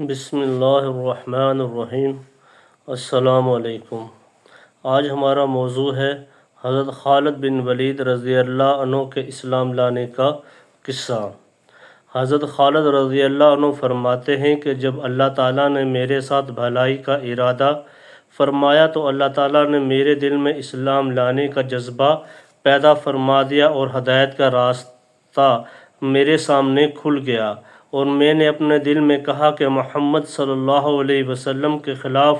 بسم اللہ الرحمن الرحیم۔ السلام علیکم۔ آج ہمارا موضوع ہے حضرت خالد بن ولید رضی اللہ عنہ کے اسلام لانے کا قصہ۔ حضرت خالد رضی اللہ عنہ فرماتے ہیں کہ جب اللہ تعالیٰ نے میرے ساتھ بھلائی کا ارادہ فرمایا تو اللہ تعالیٰ نے میرے دل میں اسلام لانے کا جذبہ پیدا فرما دیا اور ہدایت کا راستہ میرے سامنے کھل گیا، اور میں نے اپنے دل میں کہا کہ محمد صلی اللہ علیہ وسلم کے خلاف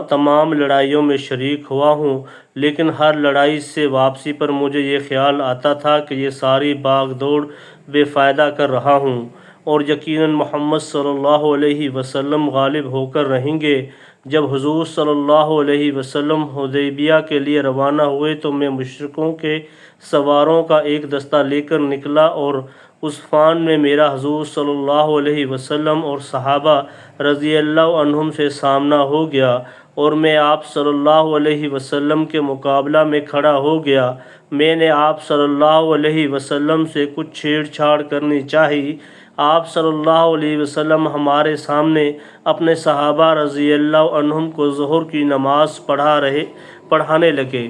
تمام لڑائیوں میں شریک ہوا ہوں، لیکن ہر لڑائی سے واپسی پر مجھے یہ خیال آتا تھا کہ یہ ساری بھاگ دوڑ بے فائدہ کر رہا ہوں، اور یقیناً محمد صلی اللہ علیہ وسلم غالب ہو کر رہیں گے۔ جب حضور صلی اللہ علیہ وسلم حدیبیہ کے لیے روانہ ہوئے تو میں مشرکوں کے سواروں کا ایک دستہ لے کر نکلا، اور اس فان میں میرا حضور صلی اللہ علیہ وسلم اور صحابہ رضی اللہ عنہم سے سامنا ہو گیا، اور میں آپ صلی اللہ علیہ وسلم کے مقابلہ میں کھڑا ہو گیا۔ میں نے آپ صلی اللہ علیہ وسلم سے کچھ چھیڑ چھاڑ کرنی چاہی۔ آپ صلی اللہ علیہ وسلم ہمارے سامنے اپنے صحابہ رضی اللہ عنہم کو ظہر کی نماز پڑھانے لگے۔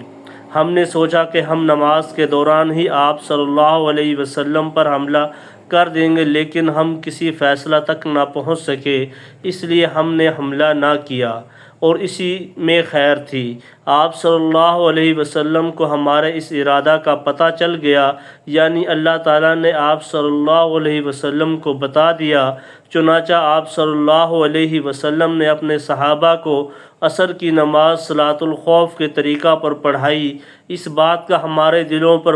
ہم نے سوچا کہ ہم نماز کے دوران ہی آپ صلی اللہ علیہ وسلم پر حملہ کر دیں گے، لیکن ہم کسی فیصلہ تک نہ پہنچ سکے، اس لیے ہم نے حملہ نہ کیا، اور اسی میں خیر تھی۔ آپ صلی اللہ علیہ وسلم کو ہمارے اس ارادہ کا پتہ چل گیا، یعنی اللہ تعالیٰ نے آپ صلی اللہ علیہ وسلم کو بتا دیا۔ چنانچہ آپ صلی اللہ علیہ وسلم نے اپنے صحابہ کو عصر کی نماز صلاۃ الخوف کے طریقہ پر پڑھائی۔ اس بات کا ہمارے دلوں پر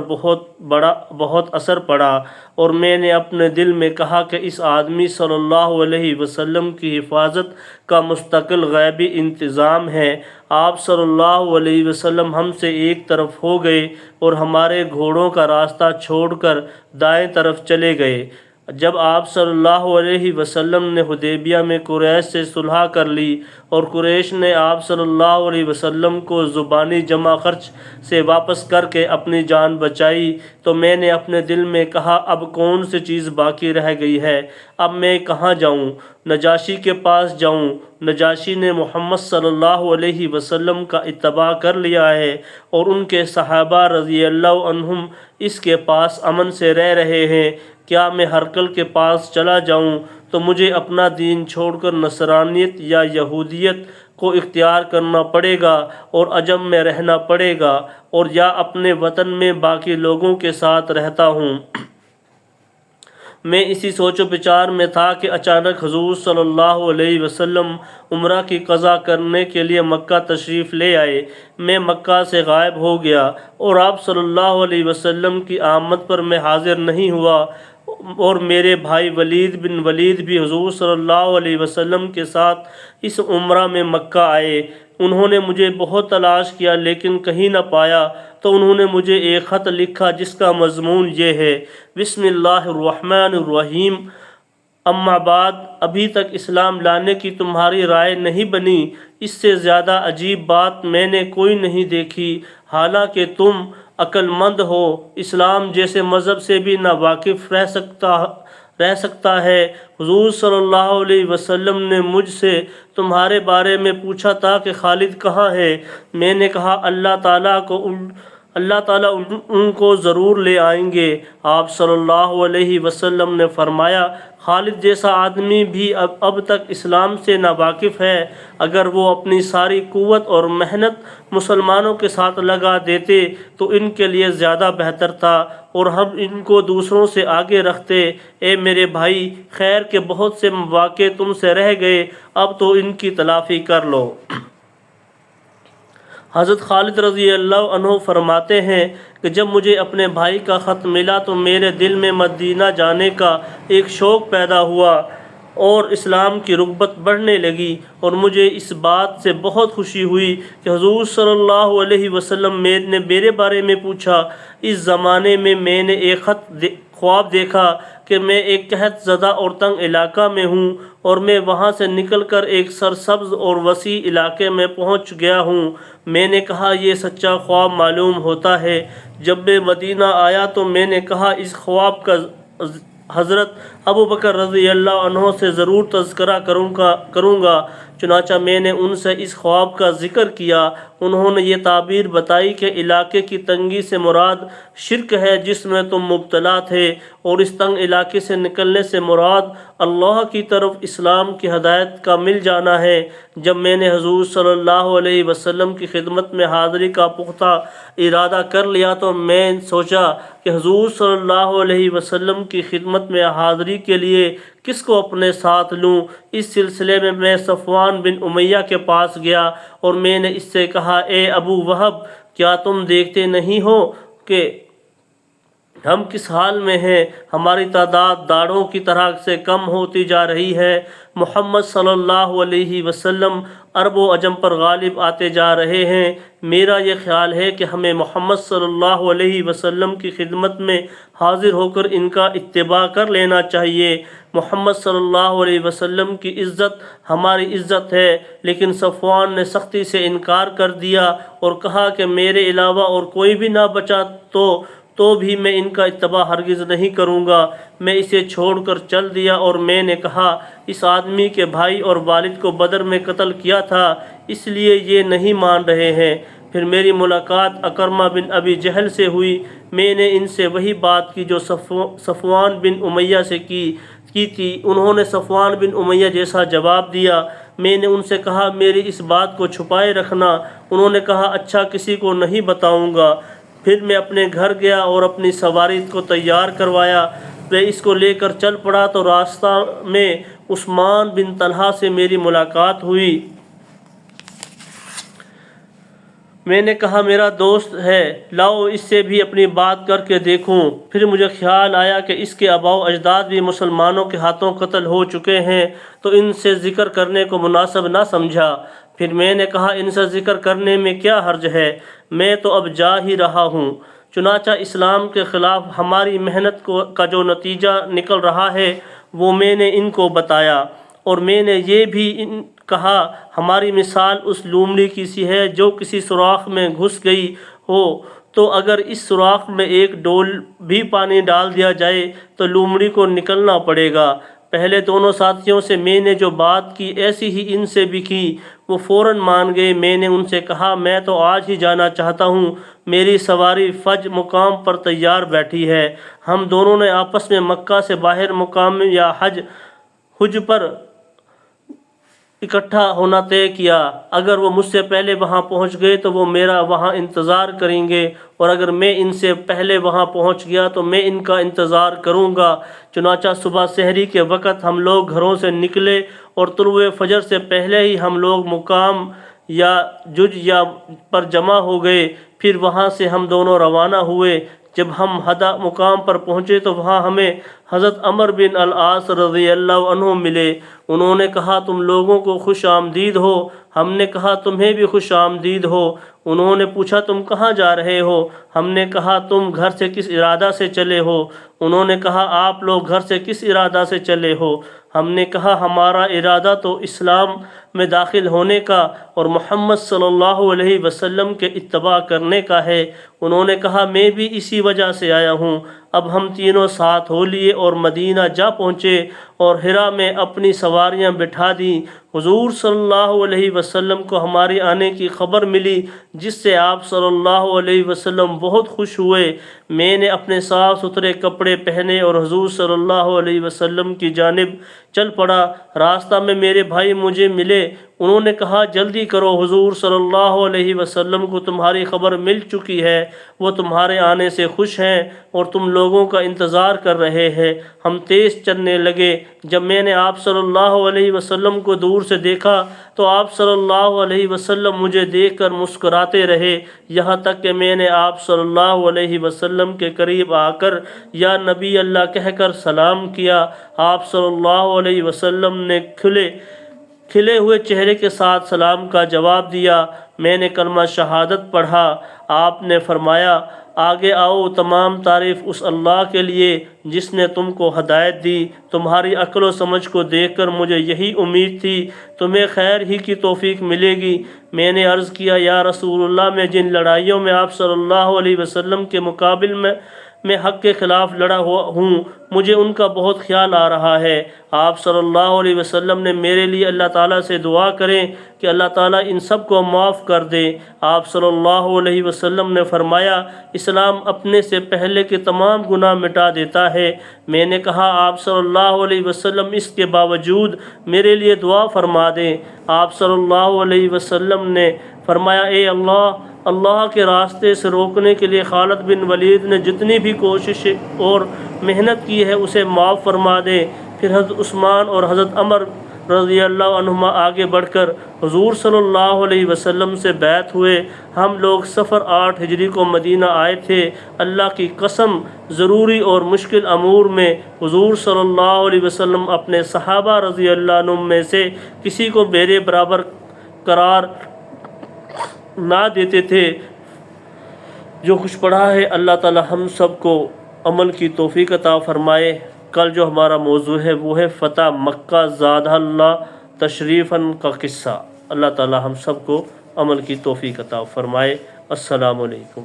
بہت اثر پڑا، اور میں نے اپنے دل میں کہا کہ اس آدمی صلی اللہ علیہ وسلم کی حفاظت کا مستقل غیبی انتظام ہے۔ آپ صلی اللہ علیہ وسلم ہم سے ایک طرف ہو گئے اور ہمارے گھوڑوں کا راستہ چھوڑ کر دائیں طرف چلے گئے۔ جب آپ صلی اللہ علیہ وسلم نے حدیبیہ میں قریش سے صلح کر لی اور قریش نے آپ صلی اللہ علیہ وسلم کو زبانی جمع خرچ سے واپس کر کے اپنی جان بچائی، تو میں نے اپنے دل میں کہا اب کون سی چیز باقی رہ گئی ہے؟ اب میں کہاں جاؤں؟ نجاشی کے پاس جاؤں؟ نجاشی نے محمد صلی اللہ علیہ وسلم کا اتباع کر لیا ہے، اور ان کے صحابہ رضی اللہ عنہم اس کے پاس امن سے رہ رہے ہیں۔ کیا میں ہرقل کے پاس چلا جاؤں تو مجھے اپنا دین چھوڑ کر نصرانیت یا یہودیت کو اختیار کرنا پڑے گا اور عجم میں رہنا پڑے گا، اور یا اپنے وطن میں باقی لوگوں کے ساتھ رہتا ہوں؟ میں اسی سوچ و بچار میں تھا کہ اچانک حضور صلی اللہ علیہ وسلم عمرہ کی قضا کرنے کے لیے مکہ تشریف لے آئے۔ میں مکہ سے غائب ہو گیا، اور آپ صلی اللہ علیہ وسلم کی آمد پر میں حاضر نہیں ہوا، اور میرے بھائی ولید بن ولید بھی حضور صلی اللہ علیہ وسلم کے ساتھ اس عمرہ میں مکہ آئے۔ انہوں نے مجھے بہت تلاش کیا لیکن کہیں نہ پایا، تو انہوں نے مجھے ایک خط لکھا جس کا مضمون یہ ہے: بسم اللہ الرحمن الرحیم، اما بعد، ابھی تک اسلام لانے کی تمہاری رائے نہیں بنی؟ اس سے زیادہ عجیب بات میں نے کوئی نہیں دیکھی، حالانکہ تم عقل مند ہو۔ اسلام جیسے مذہب سے بھی ناواقف رہ سکتا ہے۔ حضور صلی اللہ علیہ وسلم نے مجھ سے تمہارے بارے میں پوچھا تھا کہ خالد کہاں ہے؟ میں نے کہا اللہ تعالیٰ ان کو ضرور لے آئیں گے۔ آپ صلی اللہ علیہ وسلم نے فرمایا خالد جیسا آدمی بھی اب تک اسلام سے ناواقف ہے، اگر وہ اپنی ساری قوت اور محنت مسلمانوں کے ساتھ لگا دیتے تو ان کے لیے زیادہ بہتر تھا، اور ہم ان کو دوسروں سے آگے رکھتے۔ اے میرے بھائی، خیر کے بہت سے مواقع تم سے رہ گئے، اب تو ان کی تلافی کر لو۔ حضرت خالد رضی اللہ عنہ فرماتے ہیں کہ جب مجھے اپنے بھائی کا خط ملا تو میرے دل میں مدینہ جانے کا ایک شوق پیدا ہوا اور اسلام کی رغبت بڑھنے لگی، اور مجھے اس بات سے بہت خوشی ہوئی کہ حضور صلی اللہ علیہ وسلم نے میرے بارے میں پوچھا۔ اس زمانے میں میں نے ایک خواب دیکھا کہ میں ایک قحط زدہ اور تنگ علاقہ میں ہوں، اور میں وہاں سے نکل کر ایک سرسبز اور وسیع علاقے میں پہنچ گیا ہوں۔ میں نے کہا یہ سچا خواب معلوم ہوتا ہے۔ جب میں مدینہ آیا تو میں نے کہا اس خواب کا حضرت ابو بکر رضی اللہ عنہ سے ضرور تذکرہ کروں گا۔ چنانچہ میں نے ان سے اس خواب کا ذکر کیا۔ انہوں نے یہ تعبیر بتائی کہ علاقے کی تنگی سے مراد شرک ہے جس میں تم مبتلا تھے، اور اس تنگ علاقے سے نکلنے سے مراد اللہ کی طرف اسلام کی ہدایت کا مل جانا ہے۔ جب میں نے حضور صلی اللہ علیہ وسلم کی خدمت میں حاضری کا پختہ ارادہ کر لیا تو میں سوچا کہ حضور صلی اللہ علیہ وسلم کی خدمت میں حاضری کے لیے کس کو اپنے ساتھ لوں۔ اس سلسلے میں میں صفوان بن امیہ کے پاس گیا اور میں نے اس سے کہا، اے ابو وہب، کیا تم دیکھتے نہیں ہو کہ ہم کس حال میں ہیں؟ ہماری تعداد داڑھوں کی طرح سے کم ہوتی جا رہی ہے۔ محمد صلی اللہ علیہ وسلم عرب و عجم پر غالب آتے جا رہے ہیں۔ میرا یہ خیال ہے کہ ہمیں محمد صلی اللہ علیہ وسلم کی خدمت میں حاضر ہو کر ان کا اتباع کر لینا چاہیے۔ محمد صلی اللہ علیہ وسلم کی عزت ہماری عزت ہے۔ لیکن صفوان نے سختی سے انکار کر دیا اور کہا کہ میرے علاوہ اور کوئی بھی نہ بچا تو بھی میں ان کا اتباع ہرگز نہیں کروں گا۔ میں اسے چھوڑ کر چل دیا اور میں نے کہا، اس آدمی کے بھائی اور والد کو بدر میں قتل کیا تھا، اس لیے یہ نہیں مان رہے ہیں۔ پھر میری ملاقات اکرمہ بن ابی جہل سے ہوئی۔ میں نے ان سے وہی بات کی جو صفوان بن امیہ سے کی تھی۔ انہوں نے صفوان بن امیہ جیسا جواب دیا۔ میں نے ان سے کہا، میری اس بات کو چھپائے رکھنا۔ انہوں نے کہا، اچھا، کسی کو نہیں بتاؤں گا۔ پھر میں اپنے گھر گیا اور اپنی سواری کو تیار کروایا۔ میں اس کو لے کر چل پڑا تو راستہ میں عثمان بن طلحہ سے میری ملاقات ہوئی۔ میں نے کہا، میرا دوست ہے، لاؤ اس سے بھی اپنی بات کر کے دیکھوں۔ پھر مجھے خیال آیا کہ اس کے آباء و اجداد بھی مسلمانوں کے ہاتھوں قتل ہو چکے ہیں، تو ان سے ذکر کرنے کو مناسب نہ سمجھا۔ پھر میں نے کہا، ان سے ذکر کرنے میں کیا حرج ہے، میں تو اب جا ہی رہا ہوں۔ چنانچہ اسلام کے خلاف ہماری محنت کا جو نتیجہ نکل رہا ہے وہ میں نے ان کو بتایا، اور میں نے یہ بھی کہا، ہماری مثال اس لومڑی کی سی ہے جو کسی سوراخ میں گھس گئی ہو، تو اگر اس سوراخ میں ایک ڈول بھی پانی ڈال دیا جائے تو لومڑی کو نکلنا پڑے گا۔ پہلے دونوں ساتھیوں سے میں نے جو بات کی ایسی ہی ان سے بھی کی، وہ فوراً مان گئے۔ میں نے ان سے کہا، میں تو آج ہی جانا چاہتا ہوں، میری سواری فج مقام پر تیار بیٹھی ہے۔ ہم دونوں نے آپس میں مکہ سے باہر مقام یا حج پر اکٹھا ہونا طے کیا۔ اگر وہ مجھ سے پہلے وہاں پہنچ گئے تو وہ میرا وہاں انتظار کریں گے، اور اگر میں ان سے پہلے وہاں پہنچ گیا تو میں ان کا انتظار کروں گا۔ چنانچہ صبح سحری کے وقت ہم لوگ گھروں سے نکلے اور طلوع فجر سے پہلے ہی ہم لوگ مقام یا جج پر جمع ہو گئے۔ پھر وہاں سے ہم دونوں روانہ ہوئے۔ جب ہم ہدا مقام پر پہنچے تو وہاں ہمیں حضرت عمر بن العاص رضی اللہ عنہ ملے۔ انہوں نے کہا، تم لوگوں کو خوش آمدید ہو۔ ہم نے کہا، تمہیں بھی خوش آمدید ہو۔ انہوں نے پوچھا، تم کہاں جا رہے ہو؟ ہم نے کہا، تم گھر سے کس ارادہ سے چلے ہو؟ انہوں نے کہا، آپ لوگ گھر سے کس ارادہ سے چلے ہو؟ ہم نے کہا، ہمارا ارادہ تو اسلام میں داخل ہونے کا اور محمد صلی اللہ علیہ وسلم کے اتباع کرنے کا ہے۔ انہوں نے کہا، میں بھی اسی وجہ سے آیا ہوں۔ اب ہم تینوں ساتھ ہو لیے اور مدینہ جا پہنچے اور حرا میں اپنی سواریاں بٹھا دیں۔ حضور صلی اللہ علیہ وسلم کو ہمارے آنے کی خبر ملی، جس سے آپ صلی اللہ علیہ وسلم بہت خوش ہوئے۔ میں نے اپنے صاف ستھرے کپڑے پہنے اور حضور صلی اللہ علیہ وسلم کی جانب چل پڑا۔ راستہ میں میرے بھائی مجھے ملے۔ انہوں نے کہا، جلدی کرو، حضور صلی اللہ علیہ وسلم کو تمہاری خبر مل چکی ہے، وہ تمہارے آنے سے خوش ہیں اور تم لوگوں کا انتظار کر رہے ہیں۔ ہم تیز چلنے لگے۔ جب میں نے آپ صلی اللہ علیہ وسلم کو دور سے دیکھا تو آپ صلی اللہ علیہ وسلم مجھے دیکھ کر مسکراتے رہے، یہاں تک کہ میں نے آپ صلی اللہ علیہ وسلم کے قریب آ کر یا نبی اللہ کہہ کر سلام کیا۔ آپ صلی اللہ علیہ وسلم نے کھلے ہوئے چہرے کے ساتھ سلام کا جواب دیا۔ میں نے کلمہ شہادت پڑھا۔ آپ نے فرمایا، آگے آؤ، تمام تعریف اس اللہ کے لیے جس نے تم کو ہدایت دی۔ تمہاری عقل و سمجھ کو دیکھ کر مجھے یہی امید تھی، تمہیں خیر ہی کی توفیق ملے گی۔ میں نے عرض کیا، یا رسول اللہ، میں جن لڑائیوں میں آپ صلی اللہ علیہ وسلم کے میں حق کے خلاف لڑا ہوا ہوں، مجھے ان کا بہت خیال آ رہا ہے۔ آپ صلی اللہ علیہ وسلم نے میرے لیے اللہ تعالیٰ سے دعا کریں کہ اللہ تعالیٰ ان سب کو معاف کر دے۔ آپ صلی اللہ علیہ وسلم نے فرمایا، اسلام اپنے سے پہلے کے تمام گناہ مٹا دیتا ہے۔ میں نے کہا، آپ صلی اللہ علیہ وسلم اس کے باوجود میرے لیے دعا فرما دیں۔ آپ صلی اللہ علیہ وسلم نے فرمایا، اے اللہ کے راستے سے روکنے کے لیے خالد بن ولید نے جتنی بھی کوشش اور محنت کی ہے اسے معاف فرما دے۔ پھر حضرت عثمان اور حضرت عمر رضی اللہ عنہما آگے بڑھ کر حضور صلی اللہ علیہ وسلم سے بیعت ہوئے۔ ہم لوگ صفر 8 ہجری کو مدینہ آئے تھے۔ اللہ کی قسم، ضروری اور مشکل امور میں حضور صلی اللہ علیہ وسلم اپنے صحابہ رضی اللہ عنہم میں سے کسی کو میرے برابر قرار نہ دیتے تھے۔ جو کچھ پڑھا ہے اللہ تعالی ہم سب کو عمل کی توفیق عطا فرمائے۔ کل جو ہمارا موضوع ہے وہ ہے فتح مکہ زادہ اللہ تشریفاً کا قصہ۔ اللہ تعالی ہم سب کو عمل کی توفیق عطا فرمائے۔ السلام علیکم۔